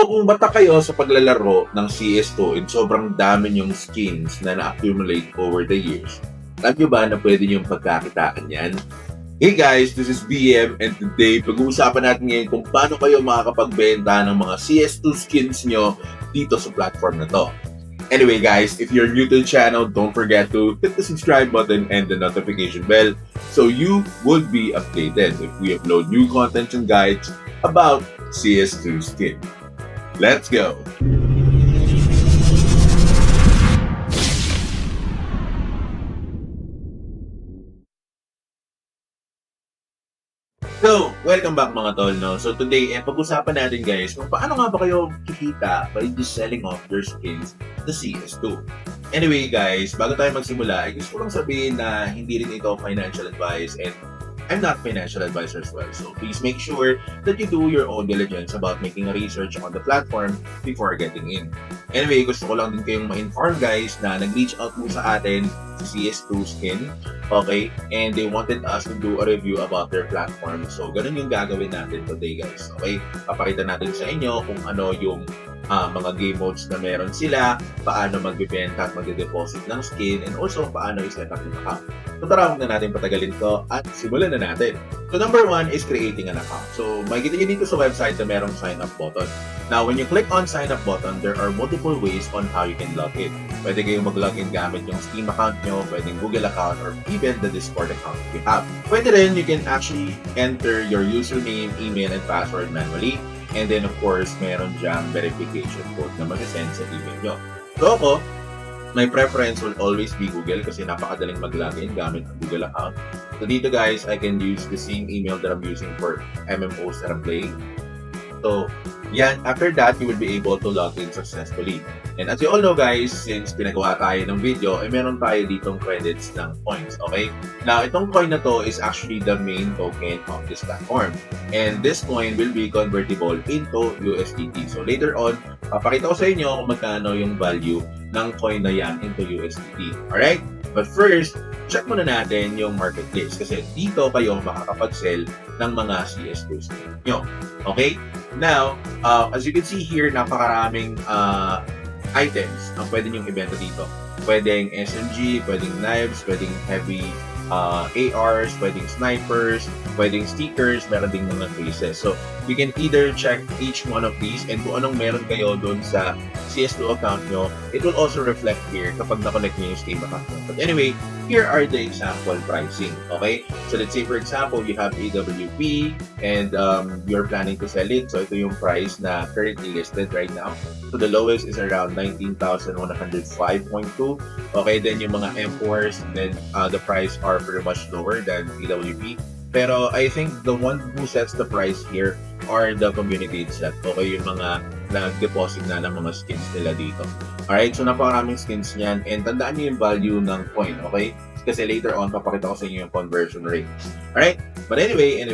So kung bata kayo sa paglalaro ng CS2 and sobrang dami yung skins na na-accumulate over the years, alam nyo ba na pwede nyo pagkakitaan yan? Hey guys, this is BM and today pag-uusapan natin ngayon kung paano kayo makakapagbenta ng mga CS2 skins nyo dito sa platform na to. Anyway guys, if you're new to the channel, don't forget to hit the subscribe button and the notification bell so you would be updated if we upload new content and guides about CS2 skin. Let's go! So, welcome back mga tol, no? So today, pag-usapan natin guys kung paano nga ba kayo kikita by just selling off your skins sa CS2. Anyway guys, bago tayo magsimula, gusto ko lang sabihin na hindi rin ito financial advice and I'm not financial advisor as well. So please make sure that you do your own diligence about making a research on the platform before getting in. Anyway, gusto ko lang din kayong ma-inform guys na nag-reach out po sa atin si CS2 Skin. Okay? And they wanted us to do a review about their platform. So ganun yung gagawin natin today guys. Okay? Papakita natin sa inyo kung ano yung mga game modes na meron sila, paano magbibenta at magde-deposit ng skin, and also paano i-set up yung account. So tara, huwag na natin patagalin to at simulan na natin. So number one is creating an account. So makikita nyo dito sa website na merong sign up button. Now when you click on sign up button, there are multiple ways on how you can log in. Pwede kayong mag-login gamit yung Steam account nyo, pwedeng Google account, or even the Discord account you have. Pwede rin, you can actually enter your username, email, and password manually. And then of course, meron dyang verification code na mag-send sa email nyo. So ako, my preference will always be Google kasi napakadaling mag-login gamit ang Google account. So dito guys, I can use the same email that I'm using for MMOs that I'm playing. So yan, after that, you will be able to log in successfully. And as you all know guys, since pinagawa tayo ng video, meron tayo ditong credits ng points, okay? Now, itong coin na to is actually the main token of this platform. And this coin will be convertible into USDT. So later on, papakita ko sa inyo kung magkano yung value ng coin na yan into USDT. Alright? But first, check muna natin yung marketplace kasi dito kayo makakapag-sell ng mga CS2 skin nyo. Okay? Now, as you can see here, napakaraming items ang pwede nyong ibenta dito. Pwedeng SMG, pwedeng knives, pwedeng heavy ARs, pwedeng snipers, pwedeng stickers, meron ding mga cases. So, you can either check each one of these and kung anong meron kayo dun sa CS2 account nyo, it will also reflect here kapag na-connect nyo yung Steam account nyo. But anyway, here are the example pricing. Okay? So, let's say for example, you have AWP and you're planning to sell it. So, ito yung price na currently listed right now. So, the lowest is around 19,105.2. Okay, then yung mga M4s, then the price are pretty much lower than AWP. Pero I think the one who sets the price here are the community itself. Okay, yung mga nag-deposit na ng mga skins nila dito. Alright, so napakaraming skins niyan. And tandaan niyo yung value ng coin, okay? Kasi later on, papakita ko sa inyo yung conversion rate. Alright? But anyway,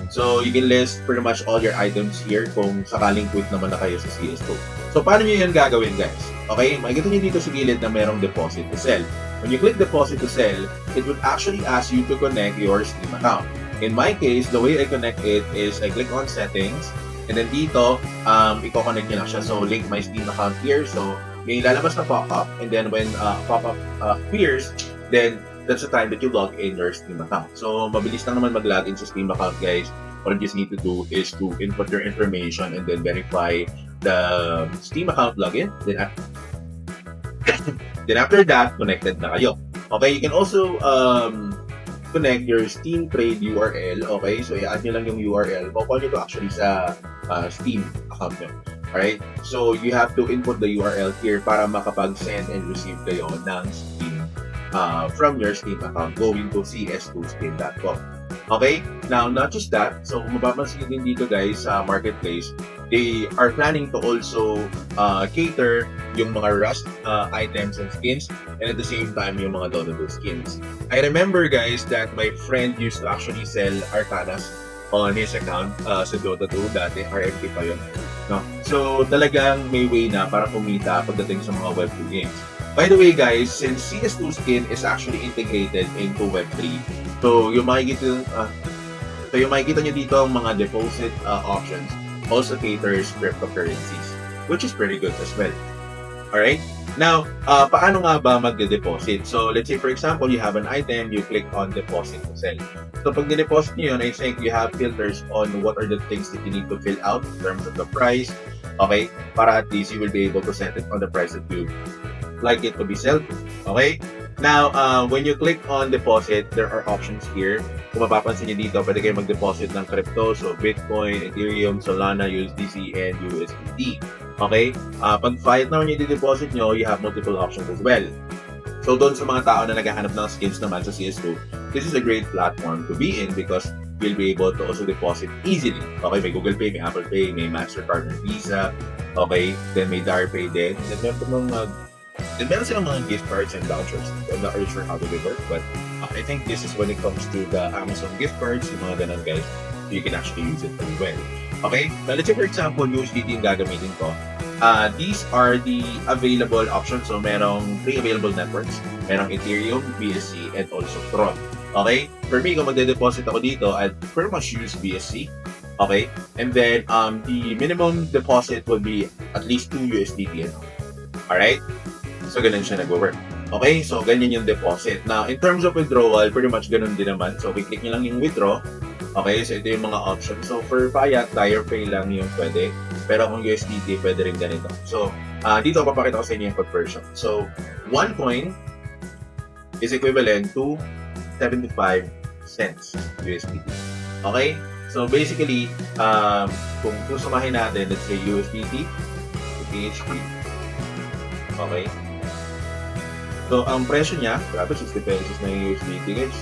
so you can list pretty much all your items here kung sakaling quit naman na kayo sa CS2. So paano nyo yan gagawin guys? Okay, makikita nyo dito sa gilid na merong deposit to sell. When you click deposit to sell, it would actually ask you to connect your Steam account. In my case, the way I connect it is I click on settings, and then dito, i-connect nyo lang siya. So link my Steam account here. So may lalabas na pop-up, and then when pop-up appears, then that's the time that you log in your Steam account. So mabilis lang naman mag-login sa Steam account guys. All you just need to do is to input your information and then verify the Steam account login. Then after that, connected na kayo. Okay, you can also connect your Steam Trade URL. Okay, so i-add nyo lang yung URL. Kukuha nyo to actually sa Steam account nyo. Alright, so you have to input the URL here para makapag-send and receive kayo ng Steam from your Steam account going to cs2skin.com. Okay, now not just that, so kung mapapansin din dito guys sa marketplace, they are planning to also cater yung mga Rust items and skins, and at the same time yung mga Dota 2 skins. I remember guys that my friend used to actually sell Arcanas on his account sa Dota 2 dati, RMP pa yun. No? So talagang may way na para kumita pagdating sa mga Web 2 games. By the way guys, since CS2 Skin is actually integrated into Web 3, so yung makikita nyo dito ang mga deposit options also caters cryptocurrencies, which is pretty good as well. Alright? Now, paano nga ba magde-deposit? So, let's say for example, you have an item, you click on deposit to sell. So, pag ni-deposit nyo yun, I think you have filters on what are the things that you need to fill out in terms of the price. Okay? Para at least you will be able to set it on the price that you like it to be sold. Okay? Now, when you click on deposit, there are options here. Kung mapapansin nyo dito, pwede kayo mag-deposit ng crypto. So, Bitcoin, Ethereum, Solana, USDC, and USDT. Okay? Pag fiat naman yung i-deposit nyo, you have multiple options as well. So, doon sa mga tao na naghahanap ng skins naman sa CS2, this is a great platform to be in because you'll be able to also deposit easily. Okay? May Google Pay, may Apple Pay, may MasterCard, may Visa. Okay? Then may DarPay din. Then meron silang mga gift cards and vouchers. I'm not really sure how they work, but I think this is when it comes to the Amazon gift cards, yung mga ganun guys, you can actually use it very well. Okay? Now, let's say for example, USDT yung gagamitin ko. These are the available options. So, merong 3 available networks. Merong Ethereum, BSC, and also Tron. Okay? For me, kung magde-deposit ako dito, I'd pretty much use BSC. Okay? And then, the minimum deposit will be at least 2 USDT. Alright? So, ganun siya nag-work. Okay? So, ganyan yung deposit. Now, in terms of withdrawal, pretty much ganun din naman. So, click nyo lang yung withdraw. Okay? So, ito yung mga options. So, for fiat, DarPay lang yung pwede. Pero kung USDT, pwede rin ganito. So, dito papakita ko sa inyo yung conversion. So, 1 coin is equivalent to 75 cents USDT. Okay? So, basically, kung sumahin natin, let's say USDT to PHP. Okay? So, ang presyo niya, grabe, 60 pesos na yung USDT guys.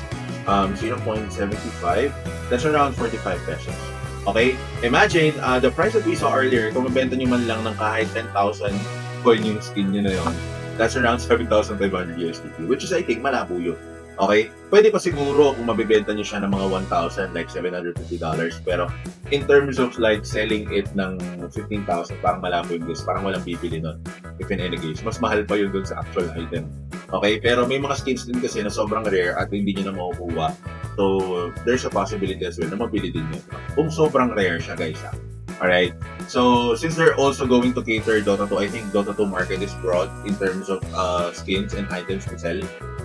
0.75. That's around 45 pesos. Okay? Imagine, the price that we saw earlier, kung mabenta nyo man lang ng kahit 10,000 coin yung skin nyo na yun, that's around 7,500 USDT, which is, I think, malabo yun. Okay? Pwede pa siguro kung mabibenta nyo siya ng mga 1,000, like $750. Pero, in terms of like selling it ng 15,000, parang malabo yung guys. Parang walang bibili nun. If in any case, mas mahal pa yun dun sa actual item. Okay? Pero may mga skins din kasi na sobrang rare at hindi nyo na makukuha. So, there's a possibility as well na mabili din nyo. Kung sobrang rare siya guys ha. Alright? So, since they're also going to cater Dota 2, I think Dota 2 market is broad in terms of skins and items to sell.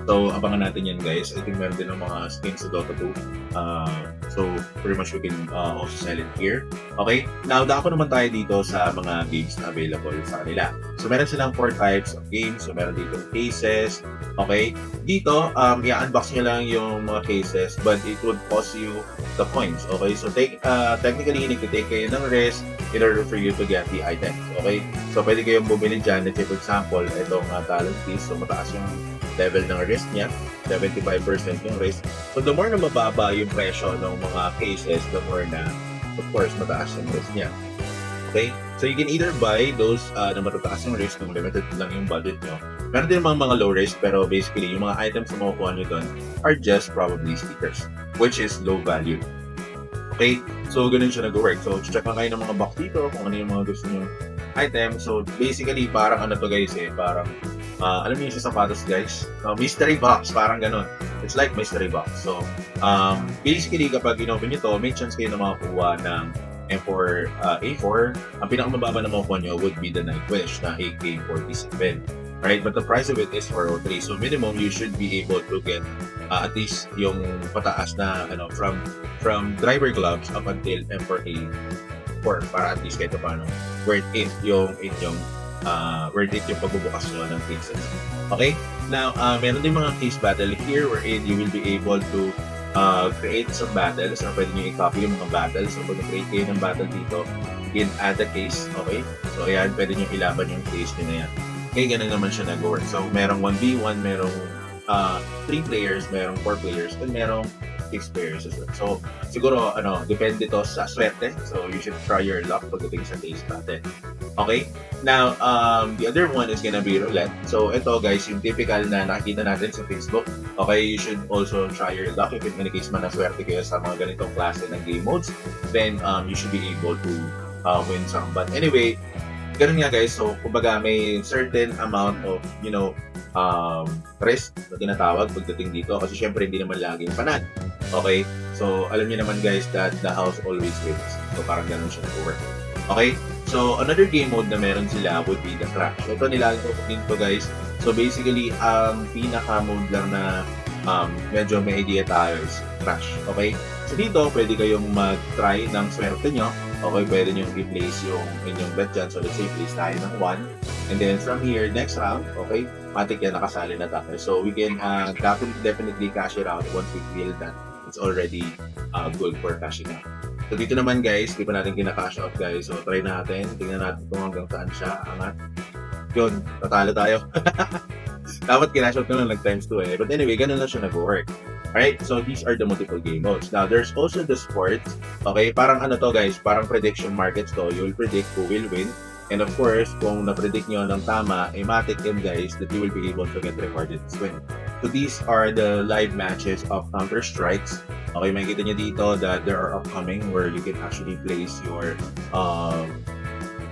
So, abangan natin yan guys. I think meron din ng mga skins sa Dota 2. So, pretty much we can also sell it here. Okay? Now, dako naman tayo dito sa mga games na available sa kanila. So, meron silang 4 types of games. So, meron dito cases. Okay? Dito, i-unbox nyo lang yung mga cases but it would cost you the points. Okay? So, technically, nag-take kayo ng risk in order for you to get the items. Okay? So, pwede kayong bumili dyan. Let's say, for example, itong talent piece. So, mataas yung level ng risk niya, 75% yung risk. So, the more na mababa yung presyo ng mga cases, the more na, of course, mataas yung risk niya. Okay? So, you can either buy those na matataas yung risk kung limited lang yung budget nyo. Meron din mga low risk, pero basically, yung mga items na makukuha nyo doon are just probably stickers, which is low value. Okay? So, ganun siya nag-work. So, check lang kayo ng mga box dito kung ano yung mga gusto nyo item. So, basically, parang ano to guys parang alam niyo sa sapatos guys, mystery box, parang ganun. It's like mystery box. So, basically, kapag in-open nyo to, may chance kayo na makakuha ng M4, A4. Ang pinakamababa na makukuha nyo would be the Nightwish na AK-47. Right? But the price of it is 403. So, minimum, you should be able to get at least yung pataas na, from driver gloves up until M4 A4 para at least kahit paano worth it yung inyong worth it yung pagbubukas nyo ng cases. Okay? Now, meron din mga case battle here wherein you will be able to create some battles. So, pwede nyo i-copy yung mga battles. So, pag create kayo ng battle dito, you can add a case. Okay? So, ayan, pwede nyo ilaban yung case nyo na yan. Okay, ganun naman siya nag-work. So, merong 1v1, merong 3 players, merong 4 players, and merong 6 players as well. So, siguro, depende to sa swerte. So, you should try your luck pagdating sa case battle. Okay? Now, the other one is gonna be roulette. So, ito guys, yung typical na nakikita natin sa Facebook. Okay, you should also try your luck. If in any case man naswerte kayo sa mga ganitong klase ng game modes, then you should be able to win some. But anyway, ganun nga guys. So, kumbaga may certain amount of, risk na tinatawag pagdating dito. Kasi syempre, hindi naman laging panad. Okay? So, alam niyo naman guys that the house always wins. So, parang ganun siya nag-work. Okay? So, another game mode na meron sila would be the Crash. Ito nilalagay ko din to guys. So, basically, ang pinaka-mode lang na medyo may idea tayo is Crash. Okay? So, dito, pwede kayong mag-try ng swerte nyo. Okay, pwede nyo i-place yung inyong bet dyan. So, let's say, place tayo ng 1. And then, from here, next round, okay, matik yan, nakasali na tayo. So, we can definitely cash it out once we feel that it's already good for cashing out. So, dito naman guys, di pa natin kina-cash out guys. So, try natin. Tingnan natin kung hanggang saan siya. Angat. Yun, tatalo tayo. Dapat kinash out ko lang times 2 eh. But anyway, ganun lang siya nag-work. Alright, so these are the multiple game modes. Now, there's also the sports. Okay, parang ano to guys, parang prediction markets to. You will predict who will win. And of course, kung na-predict nyo ng tama, matik yun guys that you will be able to get rewarded as well. So these are the live matches of Counter-Strikes. Okay, makikita nyo dito that there are upcoming where you can actually place your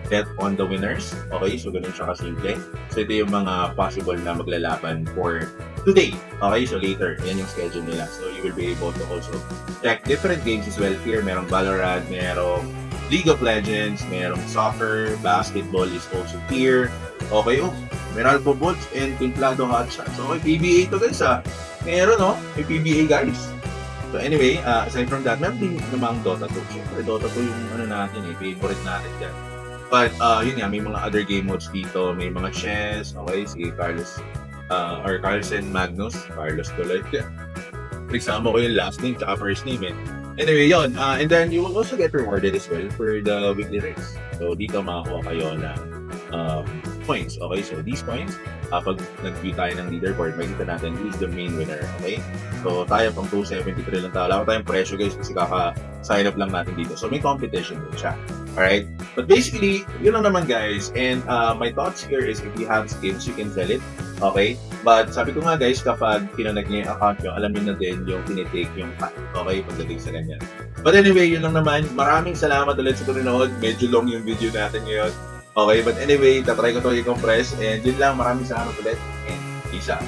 bet on the winners. Okay, so ganun siya kasimple. So ito yung mga possible na maglalaban for today. Okay, so later, yan yung schedule nila. So you will be able to also check different games as well. Here, merong Valorant, merong League of Legends, merong soccer, basketball is also here. Okay, Meralco Bolts and Templado Hotshots. So, okay, PBA to guys Meron, no? May PBA guys. So anyway, aside from that, meron din namang Dota 2. Siyempre, Dota 2 yung ano natin favorite natin dyan. But, yun nga, may mga other game modes dito. May mga chess, okay, si Carlos, or Carlsen Magnus. Carlos tuloy. Example ko yung last name, tsaka first name Anyway, yun. And then, you will also get rewarded as well for the weekly race. So, dito makakuha kayo ng points. Okay, so these points, pag nag-view tayo ng leaderboard, makikita natin who is the main winner. Okay? So, tayo pang 273 lang tayo. Wala tayong presyo guys kasi kaka-sign up lang natin dito. So, may competition din siya. Alright? But basically, yun lang naman guys. And my thoughts here is if you have skills, you can sell it. Okay? But sabi ko nga guys, kapag kinonect niyo yung account nyo, alam niyo na din yung tinitake yung cut. Okay? Pagdating sa ganyan. But anyway, yun lang naman. Maraming salamat ulit sa panonood. Medyo long yung video natin ngayon. Okay? But anyway, tatry ko to i-compress. And yun lang. Maraming salamat ulit. And peace out.